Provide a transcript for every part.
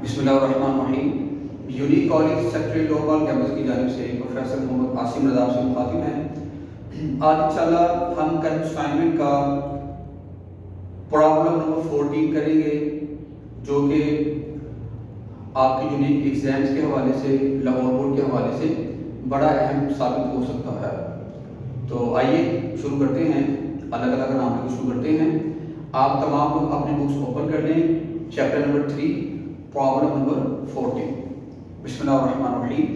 बिस्मिल्लाहिर्रहमानिर्रहीम। Unique college secretary local campus की जानिब से प्रोफेसर मोहम्मद आसिम रज़ा से मुखातिब हैं। आज इंशाल्लाह हम कंसाइनमेंट का प्रॉब्लम नंबर 14 करेंगे, जो कि आपके यूनिक एग्जाम्स के हवाले से, लाहौर बोर्ड के हवाले से बड़ा अहम साबित हो सकता है। तो आइए शुरू करते हैं, अलग अलग नाम से शुरू करते हैं। आप तमाम लोग अपनी बुक्स ओपन कर लें। Chapter number 3, problem number 14। बिस्मिल्लाहिर्रहमानिर्रहीम।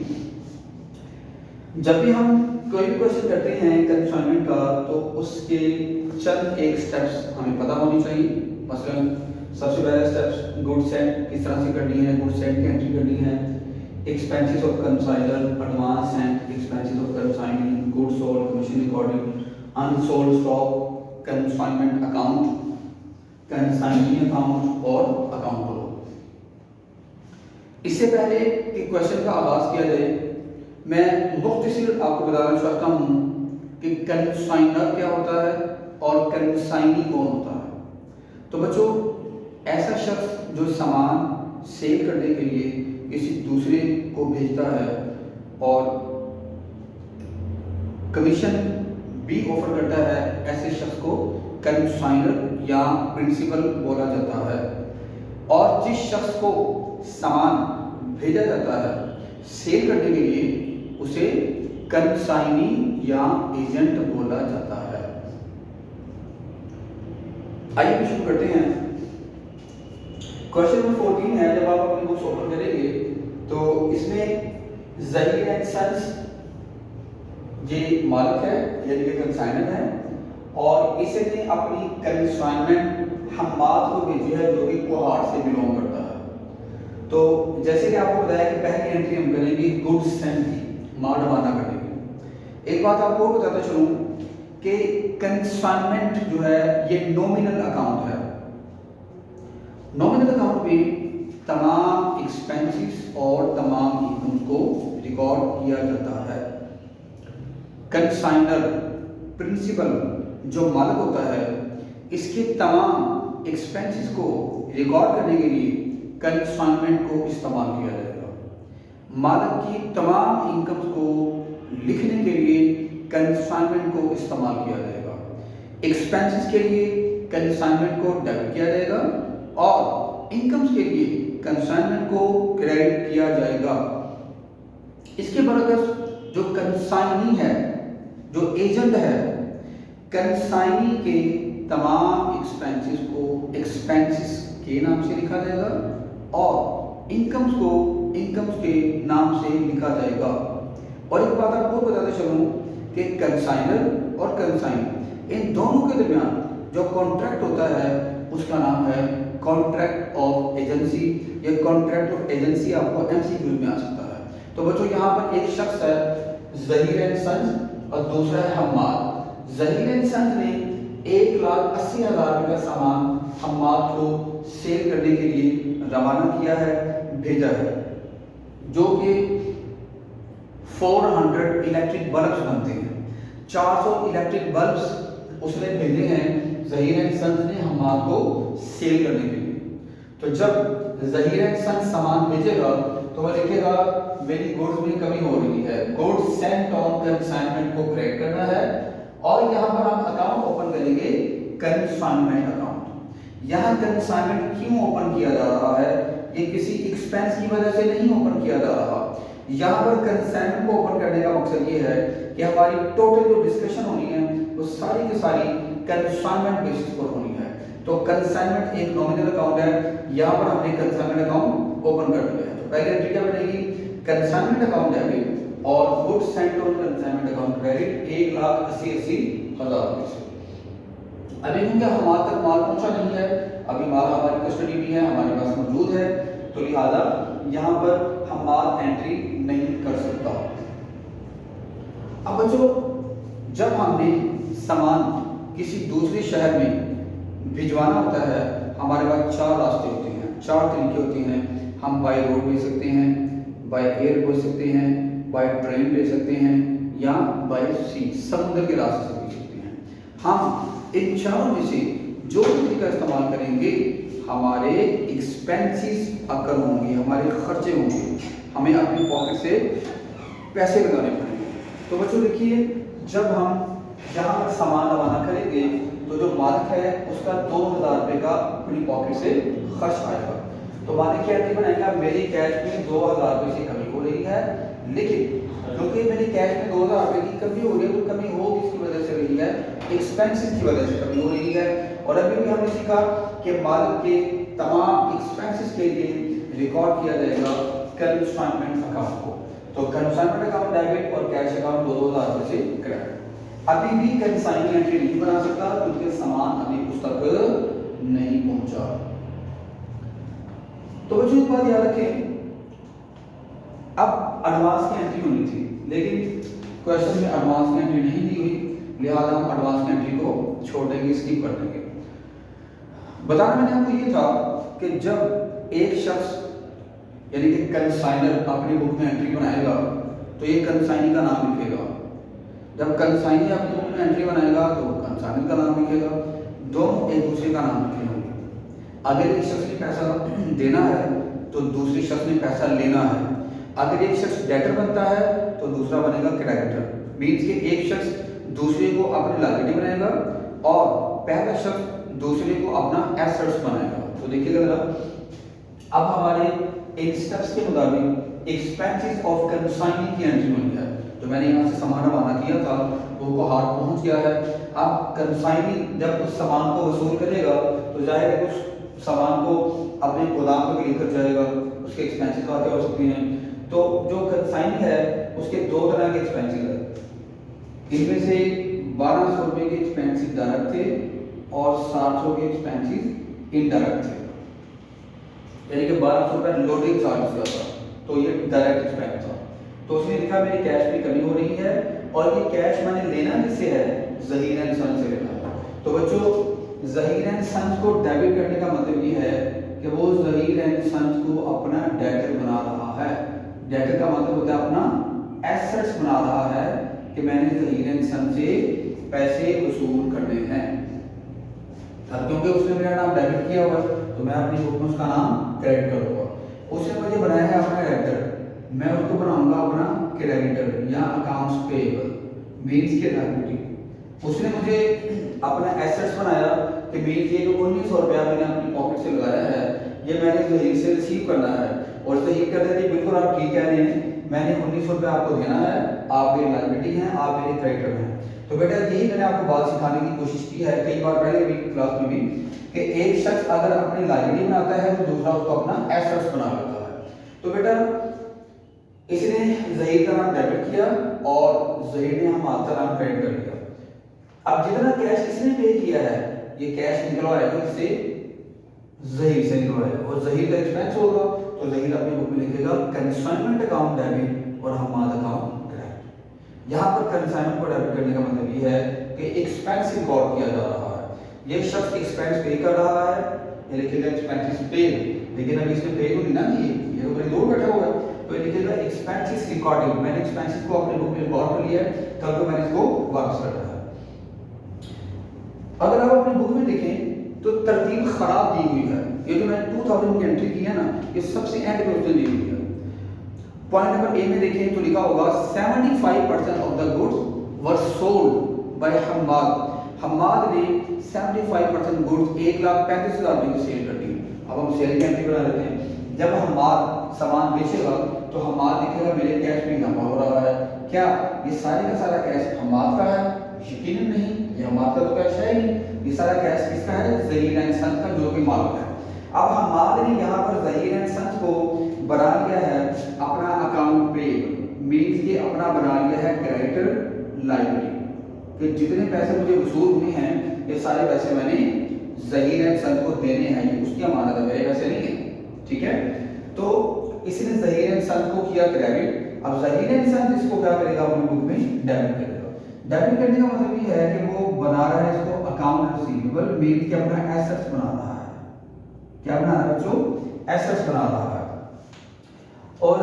जब भी हम कोई भी क्वेश्चन करते हैं कंसाइनमेंट का, तो उसके चंद एक स्टेप्स हमें पता होनी चाहिए। मसलन सबसे पहला स्टेप्स गुड सेंट किस तरह से करनी है, गुड सेंट की एंट्री करनी है, expenses of consigner, advance and expenses of consigning, good sold, commission recording, unsold stock, consignment account, consigning account और अकाउंट रो। इससे पहले कि क्वेश्चन का आगाज किया जाए, मैं मुख्तसर आपको बताना चाहता हूँ कि कंसाइनर क्या होता है और कंसाइनी कौन होता है। तो बच्चों, ऐसा शख्स जो सामान सेल करने के लिए किसी दूसरे को भेजता है और कमीशन भी ऑफर करता है, ऐसे शख्स को कंसाइनर या प्रिंसिपल बोला जाता है। और जिस शख्स को सामान भेजा जाता है सेल करने के लिए, उसे कंसाइनी या एजेंट बोला जाता है। आइए शुरू करते हैं। क्वेश्चन नंबर 14 है। जब आप अपनी बुक्स ओपन करेंगे तो इसमें ज़हीर एंड सन्स ये मालिक है, यानी कि कंसाइनर है, और इसने अपनी कंसाइनमेंट हम्माद को भेजी है, जो कि कोहाट से बिलोंग करता है। तो जैसे कि आपको बताया कि पहली एंट्री हम करेंगे गुड सेंट की, माल रवाना करने की। एक बात आपको बताता चलूं कि कंसाइनमेंट जो है ये नॉमिनल अकाउंट है। नॉमिनल अकाउंट में तमाम एक्सपेंसेस और तमाम इनकम को रिकॉर्ड किया जाता है। कंसाइनर प्रिंसिपल जो मालिक होता है, इसके तमाम एक्सपेंसेस को रिकॉर्ड करने के लिए कंसाइनमेंट को इस्तेमाल किया जाएगा। मालिक की तमाम इनकम को लिखने के लिए कंसाइनमेंट को इस्तेमाल किया जाएगा। एक्सपेंसेस के लिए कंसाइनमेंट को डेबिट किया जाएगा और इनकम्स के लिए कंसाइनमेंट को क्रेडिट किया जाएगा। इसके बरअक्स जो कंसाइनी है, जो एजेंट है, कंसाइनी के तमाम एक्सपेंसेस को एक्सपेंसेस के नाम से लिखा जाएगा और इनकम्स को इनकम्स के नाम से लिखा जाएगा। और एक बात आपको बताते चलूं कि कंसाइनर और कंसाइन इन दोनों के दरमियान जो कॉन्ट्रैक्ट होता है उसका नाम है कॉन्ट्रैक्ट ऑफ एजेंसी, या कॉन्ट्रैक्ट ऑफ एजेंसी आपको एमसीक्यू में आ सकता है। तो बच्चों, यहाँ पर एक शख्स है ज़हीर एंड सन्स और दूसरा है हम्माद। ज़हीर एंड सन्स ने 1,80,000 रुपये का सामान हम्माद को सेल करने के लिए रवाना किया है, भेजा है, जो कि 400 इलेक्ट्रिक बल्ब्स बनते हैं। 400 इलेक्ट्रिक बल्ब्स उसने भेजे हैं ज़हीर एंड सन्स ने हम्माद को सेल करने के लिए। तो जब ज़हीर एंड सन्स सामान भेजेगा तो वह लिखेगा मेरी गुड्स में कमी हो रही है, गुड्स सेंट ऑन कंसाइनमेंट को क्रेडिट करना है। और यहाँ पर हम अकाउंट ओपन करेंगे, कंसाइनमेंट अकाउंट। यहाँ कंसाइनमेंट क्यों ओपन किया जा रहा है? ये किसी एक्सपेंस की वजह से नहीं ओपन किया जा रहा। यहाँ पर कंसाइनमेंट को ओपन करने का मकसद ये है कि हमारी टोटल जो डिस्कशन होनी है वो सारी की सारी कंसाइनमेंट बेसिस पर होनी है। तो कंसाइनमेंट एक नॉमिनल अकाउंट है, यहाँ पर हमने कंसाइनमेंट अकाउंट ओपन कर दिया है। तो पहले एंट्री क्या बनेगी? कंसाइनमेंट अकाउंट डेबिट और good Saint on consignment account credit 1,80,000 रुपये से। अभी क्योंकि हमारे तक माल पहुंचा नहीं है, अभी माल हमारी कस्टडी में है, हमारे पास मौजूद है, तो लिहाजा यहाँ पर हम माल एंट्री नहीं कर सकता। अब बच्चों, जब हमने सामान किसी दूसरे शहर में भिजवाना होता है, हमारे पास 4 रास्ते होते हैं, 4 तरीके होते हैं। हम बाय रोड भेज सकते हैं, बाय एयर भेज सकते हैं, बाय ट्रेन भेज सकते हैं, या बाय सी समुद्र के रास्ते से भेज सकते हैं। हम इन चारों में से जो तरीका इस्तेमाल करेंगे हमारे एक्सपेंसेस अकर होंगे, हमारे खर्चे होंगे, हमें अपनी पॉकेट से पैसे लगाने पड़ेंगे। तो बच्चों देखिए, जब हम यहाँ पर सामान रवाना करेंगे तो जो मालिक है उसका 2000 रुपये का अपनी पॉकेट से खर्च आएगा। तो मालिक क्या बनाएगा, मेरी कैश में 2000 रुपये से कमी हो रही है, लेकिन क्योंकि मेरी कैश में 2000 रुपये की कमी हो रही है, तो कमी हो किसकी वजह से रही है, एक्सपेंसेस की वजह से कमी हो रही है। और अभी भी हमने सीखा कि मालिक के तमाम एक्सपेंसेस के लिए रिकॉर्ड किया जाएगा कंसाइनमेंट अकाउंट को। तो कंसाइनमेंट अकाउंट डेबिट और कैश अकाउंट 2000 रुपये से क्रेडिट। अभी भी कंसाइनिंग एंट्री नहीं बना सकता क्योंकि सामान अभी उस तक नहीं पहुंचा। तो बच्चों एक बात याद रखें, अब एडवांस की एंट्री होनी थी, लेकिन क्वेश्चन में एडवांस की एंट्री नहीं दी हुई, लिहाजा हम एडवांस की एंट्री को छोड़ देंगे, स्किप कर देंगे। बताना मैंने आपको ये था कि जब एक शख्स यानी कि कंसाइनर अपनी बुक में एंट्री बनाएगा तो ये कंसाइनी का नाम लिखेगा। जब कंसाइनी अपनी बुक में एंट्री बनाएगा तो कंसाइनर का नाम लिखेगा, दोनों एक दूसरे का नाम लिखे होंगे। अगर एक शख्स ने पैसा देना है तो दूसरे शख्स ने पैसा लेना है। अगर एक शख्स डेटर बनता है तो दूसरा बनेगा क्रेडिटर। मीन्स कि एक शख्स दूसरे को अपनी लायबिलिटी बनाएगा और पहला शख्स दूसरे को अपना एसेट्स बनाएगा। तो देखिएगा जरा, अब हमारे इन स्टेप्स के मुताबिक एक्सपेंसेस ऑफ कंसाइनिंग की एंट्री होनी है। तो मैंने यहाँ से सामान रवाना किया था, वो बाहर पहुँच गया है। अब कंसाइनिंग जब उस सामान को वसूल करेगा तो जाएगा उस सामान को अपने गोदाम तक लेकर जाएगा, उसके एक्सपेंसेस क्या हो सकते हैं। तो जो कंसाइनिंग है उसके दो तरह के एक्सपेंसेस है, इनमें से 1200 रुपये के एक्सपेंसेस डायरेक्ट थे और 700 के एक्सपेंसेस इनडायरेक्ट थे। यानी कि 1200 रुपये लोडिंग चार्ज हुआ था, तो ये डायरेक्ट एक्सपेंस था। तो उसने लिखा मेरी कैश में कमी हो रही है और ये कैश मैंने लेना किससे है, ज़हीर एंड सन्स से लेना है। तो बच्चों ज़हीर एंड सन्स को डेबिट करने का मतलब ये है कि वो ज़हीर एंड सन्स को अपना डेटर बना रहा है। डेटर का मतलब होता है अपना एसेट्स बना रहा है कि मैंने ज़हीर एंड सन्स से पैसे वसूल करने हैं। अब क्योंकि उसने मेरा नाम डेबिट किया हुआ है तो मैं अपनी बुक में उसका नाम क्रेडिट करूँगा। उसने मुझे बनाया है अपना डेटर, मैं उसको बनाऊंगा अपना क्रेडिटर या अकाउंट्स पेएबल मींस के लायबिलिटी। उसने मुझे अपना एसेट्स बनाया कि मींस ये जो 1900 रुपया मैंने अपनी पॉकेट से लगाया है ये मैंने ज़हीर से रिसीव करना है। और ज़हीर कर देते बिल्कुल आप ठीक कह रहे हैं, मैंने 1900 रुपया आपको देना है, आप मेरी लायबिलिटी हैं, आप मेरे क्रेडिटर हैं। तो बेटा यही मैंने आपको बात सिखाने की कोशिश की है कई बार पहले भी क्लास में भी कि एक शख्स अगर अपनी लायबिलिटी बनाता है तो दूसरा उसको अपना एसेट्स बना लेता है। तो बेटा इसने ज़हीर का नाम डेबिट किया और ज़हीर ने हमारा का नाम क्रेडिट कर दिया। अब जितना कैश इसने पे किया है ये कैश निकलवाएगा इससे ज़हीर से निकलवाएगा और ज़हीर का एक्सपेंस होगा तो ज़हीर अपनी बुक में लिखेगा कंसाइनमेंट अकाउंट डेबिट और हमारा अकाउंट क्रेडिट। यहाँ पर कंसाइनमेंट को डेबिट करने का मतलब ये है कि एक्सपेंस रिकॉर्ड किया जा रहा है। ये शख्स एक्सपेंस पे कर रहा है, ये लिखेगा एक्सपेंसेस पेड, लेकिन अभी इसने पे तो नहीं ना किए, ये तो बड़ी दूर बैठा हुआ है। तो ये लिखेगा एक्सपेंसेस रिकॉर्डिंग, मैंने एक्सपेंसेस को अपने बुक में रिकॉर्ड कर लिया है, कल को मैंने इसको वापस कर रहा है। अगर आप अपनी बुक में देखें तो तरतीब खराब दी हुई है। ये जो मैंने 2000 की एंट्री की है ना, ये सबसे एंड पे उसने दी हुई है। पॉइंट नंबर ए में देखें तो लिखा होगा 75% of the goods were sold by Hammad. Hammad ने 75% गुड्स 1,35,000 रुपये की सेल कर दी। अब हम सेल की एंट्री बना लेते हैं। जब हम्माद सामान बेचेगा तो हम्माद लिखेगा मेरे कैश में जमा हो रहा है। क्या ये सारे का सारा कैश हम्माद का है? यकीनन नहीं, ये हम्माद का तो कैश है ही नहीं। ये सारा कैश किसका है? ज़हीर एंड सन्स का, जो कि मालिक है। अब हम्माद ने यहाँ पर ज़हीर एंड सन्स को बना लिया है अपना अकाउंट पे, मींस ये अपना बना लिया है क्रेडिटर लायबिलिटी कि जितने पैसे मुझे वसूल हुए हैं ये सारे पैसे मैंने ज़हीर एंड सन्स को देने हैं, ये उसकी अमानत है, मेरे पैसे नहीं है। ठीक है, तो इसने ज़हीर एंड सन्स को किया क्रेडिट। अब ज़हीर एंड सन्स इसको क्या करेगा? अपनी बुक में डेबिट करेगा। डेबिट करने का मतलब ये है कि वो बना रहा है इसको अकाउंट रिसीवेबल, मींस कि अपना एसेट्स बना रहा है। क्या बना रहा है बच्चों? एसेट्स बना रहा है। और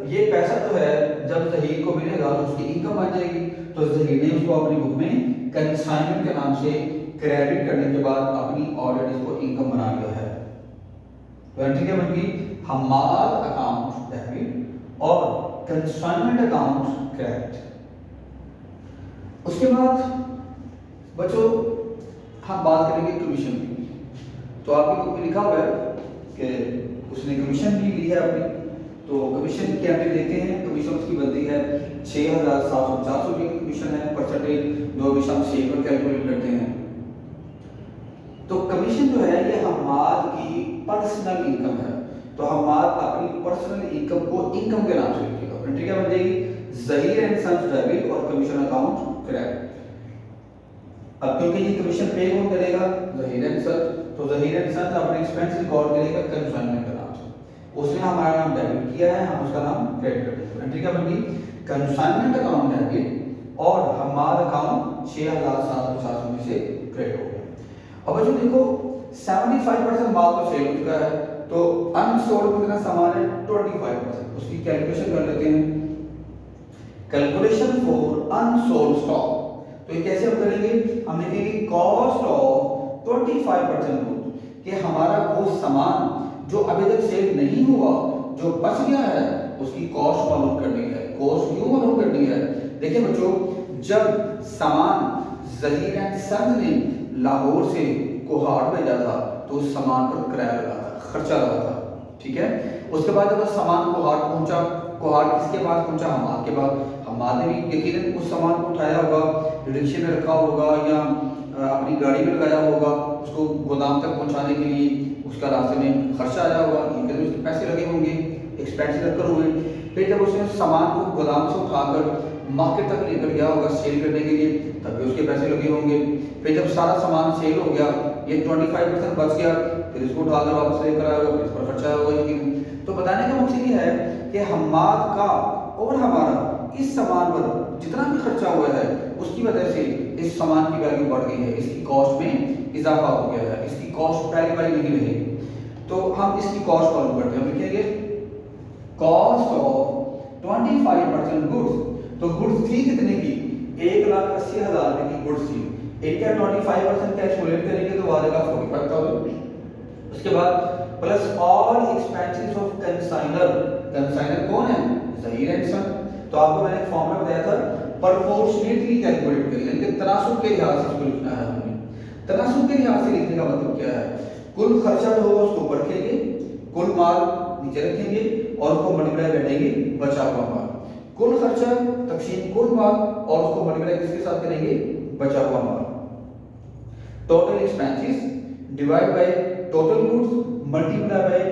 ये पैसा तो है जब ज़हीर को मिलेगा तो उसकी इनकम आ जाएगी। तो ज़हीर ने उसको अपनी बुक में कंसाइनमेंट के नाम से क्रेडिट करने के बाद अपनी ऑलरेडी इसको इनकम बना लिया है। तो एंट्री क्या बन गई, हमाद अकाउंट डेबिट और कंसाइनमेंट अकाउंट क्रेडिट। उसके बाद बच्चों हम बात करेंगे कमीशन की। तो आपकी बुक में लिखा हुआ है कि उसने कमीशन भी ली है अपनी, तो कमीशन की एंट्री देखते हैं। कमीशन उसकी बनती है 6,750 रुपये की कमीशन है, परसेंटेज जो हमेशा हम 6 पर कैलकुलेट करते हैं। तो कमीशन जो है ये हमाद की पर्सनल इनकम है, तो हमाद अपनी पर्सनल इनकम को इनकम के नाम से लिखेगा। एंट्री क्या बन जाएगी, ज़हीर एंड सन्स डेबिट और कमीशन अकाउंट क्रेडिट। अब क्योंकि ये कमीशन पे कौन करेगा, ज़हीर एंड सन्स, तो ज़हीर एंड सन्स अपने एक्सपेंस रिकॉर्ड करेगा कंसाइनमेंट के नाम से। उसने हमारा नाम डेबिट किया है, हम उसका नाम क्रेडिट कर देंगे। एंट्री क्या बन गई, कंसाइनमेंट अकाउंट डेबिट और हमाद अकाउंट 6,750 रुपये से क्रेडिट हो गया। अब बच्चों देखो 75% माल तो सेल हो चुका है, तो अनसोल्ड कितना सामान है 25%। उसकी कैलकुलेशन कर लेते हैं। कैलकुलेशन फॉर अनसोल्ड स्टॉक, तो ये कैसे हम करेंगे, हम लिखेंगे कॉस्ट ऑफ 25% गुड्स, कि हमारा वो सामान जो अभी तक सेल नहीं हुआ, जो बच गया है, उसकी कॉस्ट मालूम करनी है। कॉस्ट क्यों मालूम करनी है, देखिए बच्चों, जब सामान ज़हीर एंड सन्स ने लाहौर से कोहाड़ भेजा था तो उस सामान पर किराया लगा था, खर्चा लगा था, ठीक है। उसके बाद जब सामान कोहाड़ पहुंचा, कोहाड़ किसके पास पहुंचा, हमाद के पास। हमाद ने भी यकीनन उस सामान को उठाया होगा, रिक्शे में रखा होगा या अपनी गाड़ी में लगाया होगा, उसको गोदाम तक पहुंचाने के लिए उसका रास्ते में खर्चा आया होगा, यकीनन उसके पैसे लगे होंगे, एक्सपेंस रखकर हुए। फिर जब उसने सामान को गोदाम से उठाकर मार्केट तक लेकर गया होगा सेल करने के लिए, तब भी उसके पैसे लगे होंगे। फिर जब सारा सामान सेल हो गया, ये 25% बच गया, फिर इसको उठाकर वापस लेकर आया होगा, फिर इस पर खर्चा होगा यकीन। तो बताने का मकसद ये है कि हमाद का और हमारा इस सामान पर जितना भी खर्चा हुआ है, उसकी वजह से इस सामान की वैल्यू बढ़ गई है, इसकी कॉस्ट में इजाफा हो गया है, इसकी कॉस्ट पहले वाली नहीं रहेगी। तो हम इसकी कॉस्ट मालूम करते हैं, हम लिखेंगे कॉस्ट ऑफ 25% गुड्स। तो गुड्स थी कितने की, 1,80,000 रुपए की गुड्स थी। इनका 25% कैलकुलेट करेंगे तो आ जाएगा 45,000। उसके बाद plus all expenses of consignor. Consignor कौन है, ज़हीर एंड सन्स। तो आपको मैंने एक फॉर्मूला बताया था, प्रोपोर्शनेटली कैलकुलेट करेंगे, यानी कि तनासुब के लिहाज से इसको लिखना है हमने। तनासुब के लिहाज से लिखने का मतलब क्या है, कुल खर्चा जो होगा उसको ऊपर रखेंगे, कुल माल नीचे रखेंगे और उसको मल्टीप्लाई करेंगे बचा हुआ माल। कुल खर्चा तकसीम कुल माल और उसको मल्टीप्लाई किसके साथ करेंगे, बचा हुआ माल। Total expenses divide by total goods multiply by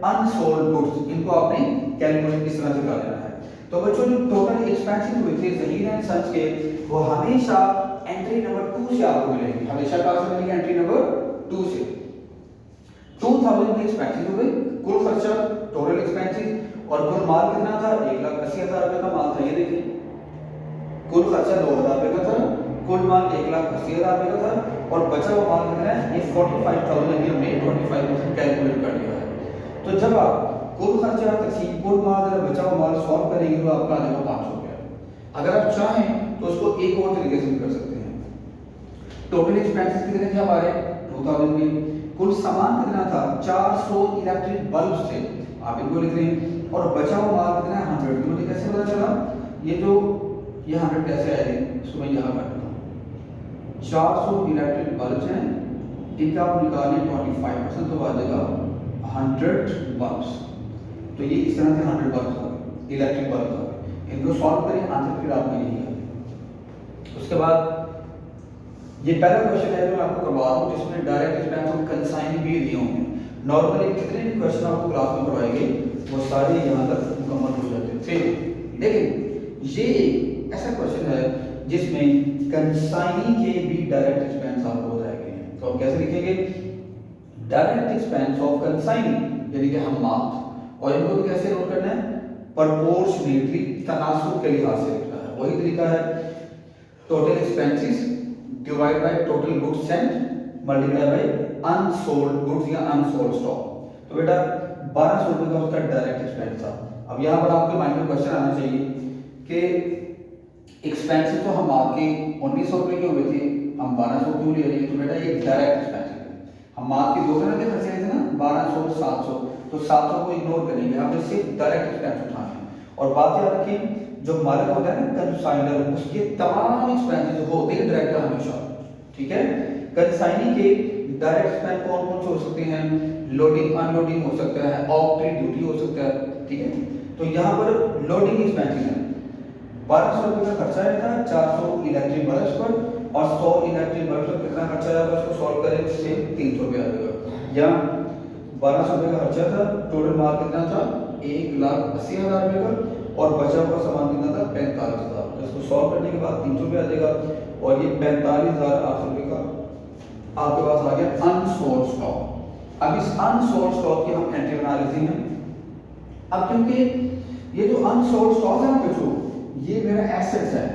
unsold goods. इनको आपने कैलकुलेट किस तरह से कर लेना है। तो बच्चों जो टोटल एक्सपेंसेस हुए थे ज़हीर एंड सन्स के, वो हमेशा एंट्री नंबर 2 से आपको मिलेंगे, हमेशा कहां से मिलेंगे, एंट्री नंबर 2 से। 2000 के एक्सपेंसेस हुए, कुल खर्चा टोटल एक्सपेंसेस, और कुल माल कितना था, 1,80,000 रुपए का माल था। ये देखिए कुल खर्चा 2,000 रुपए का था, कुल माल 1,80,000 रुपए का था, और बचा हुआ माल कितना है, ये 45,000 है, हमने 25% कैलकुलेट कर दिया है। तो जब आप कुल खर्चा तकसीम कुल माल और बचा हुआ माल सॉल्व करेंगे तो आपका आ जाएगा 500 रुपया। अगर आप चाहें तो उसको एक और तरीके से भी कर सकते हैं। टोटल एक्सपेंसेस कितने थे हमारे 2000 में, कुल सामान कितना था, 400 इलेक्ट्रिक बल्ब थे, आप इनको लिख रहे हैं, और बचा हुआ माल कितना है 100। मुझे कैसे पता चला, ये 100 कैसे आए, इसको मैं यहाँ कर देता हूँ। 400 इलेक्ट्रिक बल्ब हैं, इनका आप निकालें 25% तो आ जाएगा 100 बल्ब्स। तो ये इस तरह से 100 बल्ब हो गए, इलेक्ट्रिक बल्ब हो गए। इनको सॉल्व करें, आंसर फिर आपको यही है। उसके बाद ये पहला क्वेश्चन है जो मैं आपको करवा रहा हूँ, जिसमें डायरेक्ट एक्सपेंस ऑफ कंसाइनिंग भी दिए होंगे। नॉर्मली कितने भी क्वेश्चन आपको क्लास में करवाएंगे वो सारे यहाँ तक मुकम्मल हो जाते हैं। फिर लेकिन ये ऐसा क्वेश्चन है जिसमें कंसाइनिंग के भी डायरेक्ट एक्सपेंस आपको बताए गए हैं। तो हम कैसे लिखेंगे, डायरेक्ट एक्सपेंस ऑफ कंसाइनिंग, यानी कि हम माप, और इनको भी कैसे नोट करना है, प्रोपोर्शनेटली तनासुब के लिहाज से लिखना है। वही तरीका है, total expenses divide by total goods Saint multiply by unsold goods या अनसोल्ड स्टॉक। तो बेटा 1200 रुपये का उसका डायरेक्ट एक्सपेंस था। अब यहाँ पर आपके माइंड में क्वेश्चन आना चाहिए कि एक्सपेंसेस तो हम आपके 1900 रुपये के हुए थे, हम 1200 क्यों ले रहे हैं। तो बेटा ये डायरेक्ट एक्सपेंसेस है, हम आपके दो तरह के खर्चे थे ना, 1200 और 700, तो 700 को इग्नोर करेंगे, हमने सिर्फ डायरेक्ट एक्सपेंस उठाने हैं। और बात याद रखिए, जो मालिक होता है ना कंसाइनर, उसके तमाम एक्सपेंसेस होते हैं डायरेक्ट हमेशा, ठीक है। कंसाइनी के डायरेक्ट एक्सपेंस कौन कौन से हो सकते हैं, लोडिंग अनलोडिंग हो सकता है, ऑक्ट्री ड्यूटी हो सकता है, ठीक है। तो यहाँ पर लोडिंग एक्सपेंसेस हैं, 1200 रुपये का खर्चा आया था 400 इलेक्ट्रिक बल्ब पर, और 100 इलेक्ट्रिक बल्ब पर कितना खर्चा आया, उसको सॉल्व करें से 300 रुपये आ जाएगा। या 1200 रुपये का खर्चा था, टोटल माल कितना था 1,80,000 रुपये का, और बचा हुआ सामान कितना था 45,000। तो इसको सॉल्व करने के बाद 300 रुपये आ जाएगा, और ये 45,800 रुपये का आपके पास आ गया अनसोल्ड स्टॉक। अब इस अनसोल्ड स्टॉक की हम एंट्री बना लेते हैं। अब क्योंकि ये जो अनसोल्ड स्टॉक है ना बच्चों, ये मेरा एसेट्स है,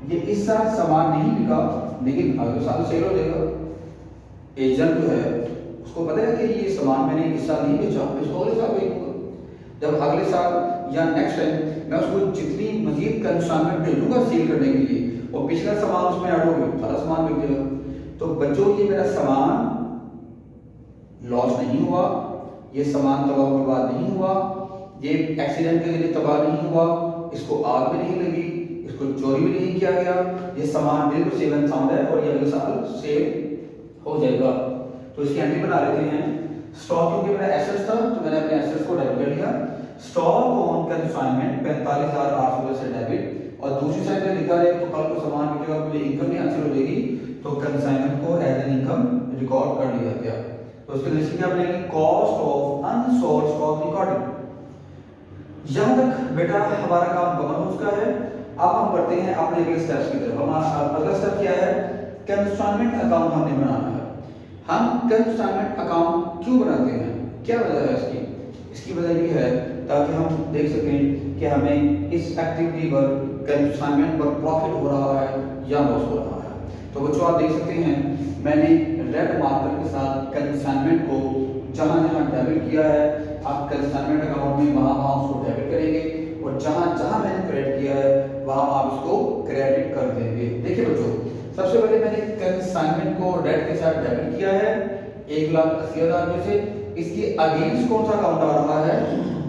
ये इस साल सामान नहीं बिका लेकिन अगले साल सेल हो जाएगा। एजेंट जो है उसको पता है कि ये सामान मैंने इस साल नहीं बेचा, इसको अगले साल बेचूंगा। जब अगले साल या नेक्स्ट टाइम मैं उसको जितनी मजीद कंसाइनमेंट भेजूंगा सेल करने के लिए, और पिछला सामान उसमें ऐड हो गया, सारा सामान बिक जाएगा। तो बच्चों ये मेरा सामान लॉस नहीं हुआ, ये सामान तबाह बर्बाद नहीं हुआ, ये एक्सीडेंट के लिए तबाह नहीं हुआ, इसको आग भी नहीं लगी, इसको चोरी भी नहीं किया गया, ये सामान बिल्कुल सेफ एंड साउंड है और ये अगले साल सेल हो जाएगा। तो इसकी एंट्री बना लेते हैं। स्टॉक क्योंकि मेरा एसेट्स था तो मैंने अपने एसेट्स को डेबिट कर लिया। स्टॉक ऑन कंसाइनमेंट 45,800 से डेबिट, और दूसरी साइड में लिखा है तो कल को सामान बिकेगा, मुझे इनकम नहीं हासिल हो जाएगी, तो कंसाइनमेंट को एज एन इनकम रिकॉर्ड कर लिया गया। तो उसके लिए क्या बनेगी, cost of unsold stock recording. यहाँ तक बेटा हमारा काम कवर हो चुका है। अब हम बढ़ते हैं अपने अगले स्टेप्स की तरफ। हमारा अगला स्टेप क्या है, कंसाइनमेंट अकाउंट हमने बनाना है। हम कंसाइनमेंट अकाउंट क्यों बनाते हैं, क्या वजह है इसकी? इसकी वजह ये है ताकि हम देख सकें कि हमें इस एक्टिविटी पर कंसाइनमेंट पर प्रॉफिट हो रहा है या लॉस हो रहा है। तो बच्चों आप देख सकते हैं मैंने रेड मार्कर के साथ कंसाइनमेंट को जहां जहां डेबिट किया है, आप कंसाइनमेंट अकाउंट में वहां उसको डेबिट करेंगे, और जहां जहां मैंने क्रेडिट किया है वहां आप इसको क्रेडिट कर देंगे। देखिए बच्चों, सबसे पहले मैंने कंसाइनमेंट को रेड के साथ डेबिट किया है 1,80,000 रुपये से। इसके अगेंस्ट कौन सा अकाउंट आ रहा है,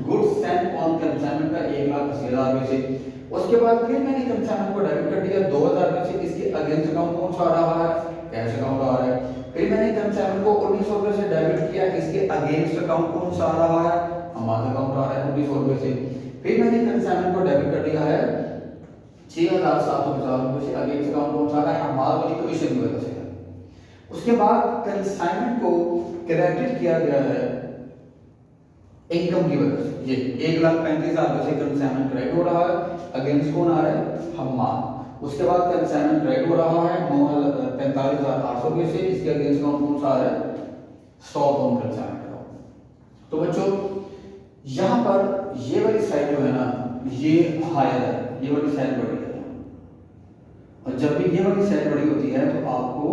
गुड्स सेंट ऑन कंसाइनमेंट का 1,80,000 रुपये से। उसके बाद फिर मैंने कंसाइनमेंट को डेबिट कर दिया 2,000 रुपये से। इसके अगेंस्ट अकाउंट कौन सा आ रहा है, कैश अकाउंट आ रहा है। फिर मैंने कंसाइनमेंट को 1,900 रुपये से डेबिट किया, इसके अगेंस्ट अकाउंट कौन सा आ रहा है, हमारा अकाउंट आ रहा है 1,900 रुपये से। फिर मैंने कंसाइनमेंट को डेबिट कर दिया है 6,750 रुपये से, अगेंस्ट अकाउंट कौन सा आ रहा है, हमारा वाली कमीशन की वजह से। उसके बाद कंसाइनमेंट को क्रेडिट किया गया है इनकम की वजह से। ये 1,35,000 रुपये से कंसाइनमेंट क्रेडिट हो रहा है, अगेंस्ट कौन आ रहा है, हमारा। उसके बाद कंसाइनमेंट क्रेडिट हो रहा है 45,800 रुपये से, इसके अगेंस्ट अकाउंट कौन सा आ रहा है, स्टॉक ऑन कंसाइनमेंट अकाउंट। तो बच्चों यहाँ पर ये वाली साइड जो है ना ये हायर है, ये वाली साइड बड़ी है, और जब भी ये वाली साइड बड़ी होती है तो आपको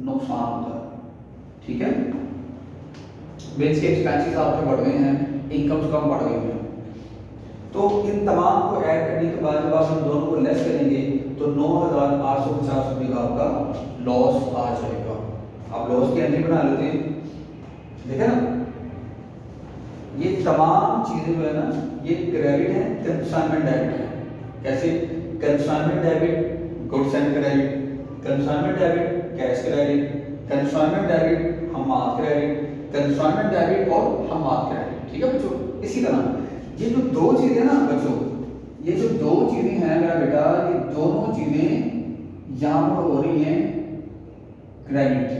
नुकसान होता है, ठीक है। बेस के एक्सपेंसेस आपके बढ़ गए हैं, इनकम्स कम बढ़ गई हैं, तो इन तमाम को ऐड करने के बाद जब आप इन दोनों को लेस करेंगे तो 9,850 रुपये का आपका लॉस आ जाएगा। आप लॉस की एंट्री बना लेते हैं, देखे ना, ये तमाम चीजें जो है ना ये क्रेडिट है, कंसाइनमेंट डेबिट है। कैसे, consignment debit goods and credit, consignment debit cash credit, consignment debit Hamad credit, consignment debit और हमाद क्रेडिट, ठीक है बच्चों। इसी तरह ये जो दो चीजें ना बच्चों, ये जो दो चीजें हैं मेरा बेटा, ये दोनों चीजें यहाँ पर हो रही हैं क्रेडिट,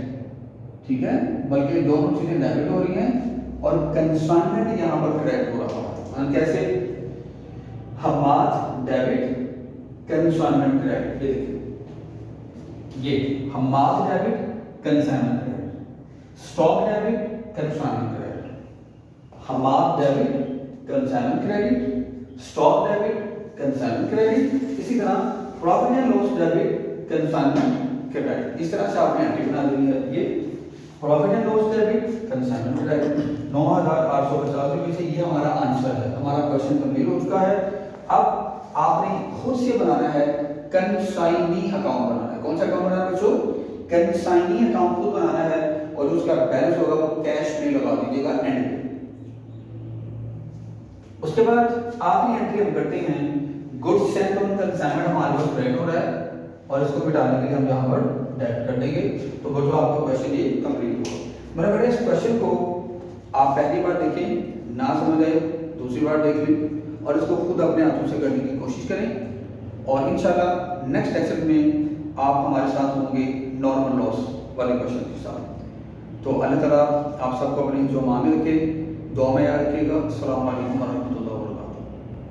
ठीक है, बल्कि दोनों चीजें डेबिट हो रही हैं और कंसाइनमेंट यहाँ पर क्रेडिट हो रहा है। कैसे, हमाद डेबिट कंसाइनमेंट क्रेडिट, ये देखिए, ये Hamad debit consignment credit, stock debit consignment credit, Hamad debit consignment credit, stock debit consignment credit. इसी तरह profit and loss debit consignment credit. इस तरह से आपने एंट्री बना दी है। ये profit and loss debit consignment credit 9,850 रुपये से, ये हमारा आंसर है, हमारा क्वेश्चन कंप्लीट हो चुका है। अब आपने खुद से बनाना है कंसाइनी अकाउंट बनाना है। कौन सा अकाउंट बनाना है बच्चों, कंसाइनी अकाउंट खुद बनाना है, और उसका बैलेंस होगा वो कैश में लगा दीजिएगा एंड में। उसके बाद आखिरी एंट्री हम करते हैं गुड्स सेंट ऑन कंसाइनमेंट हमारे पास रेट हो रहा है और इसको मिटाने के लिए हम यहाँ पर डेट कर देंगे। तो वो जो आपका क्वेश्चन ये कंप्लीट हुआ। मेरा बेटा इस क्वेश्चन को आप पहली बार देखें, ना समझ आए दूसरी बार देख लें और इसको खुद अपने हाथों से करने की कोशिश करें और इंशाल्लाह नेक्स्ट लेक्चर में आप हमारे साथ होंगे नॉर्मल लॉस वाले क्वेश्चन के साथ। तो अल्लाह ताला आप सबको अपनी जो मान में रखे, दुआ में याद रखिएगा। अस्सलाम वालेकुम।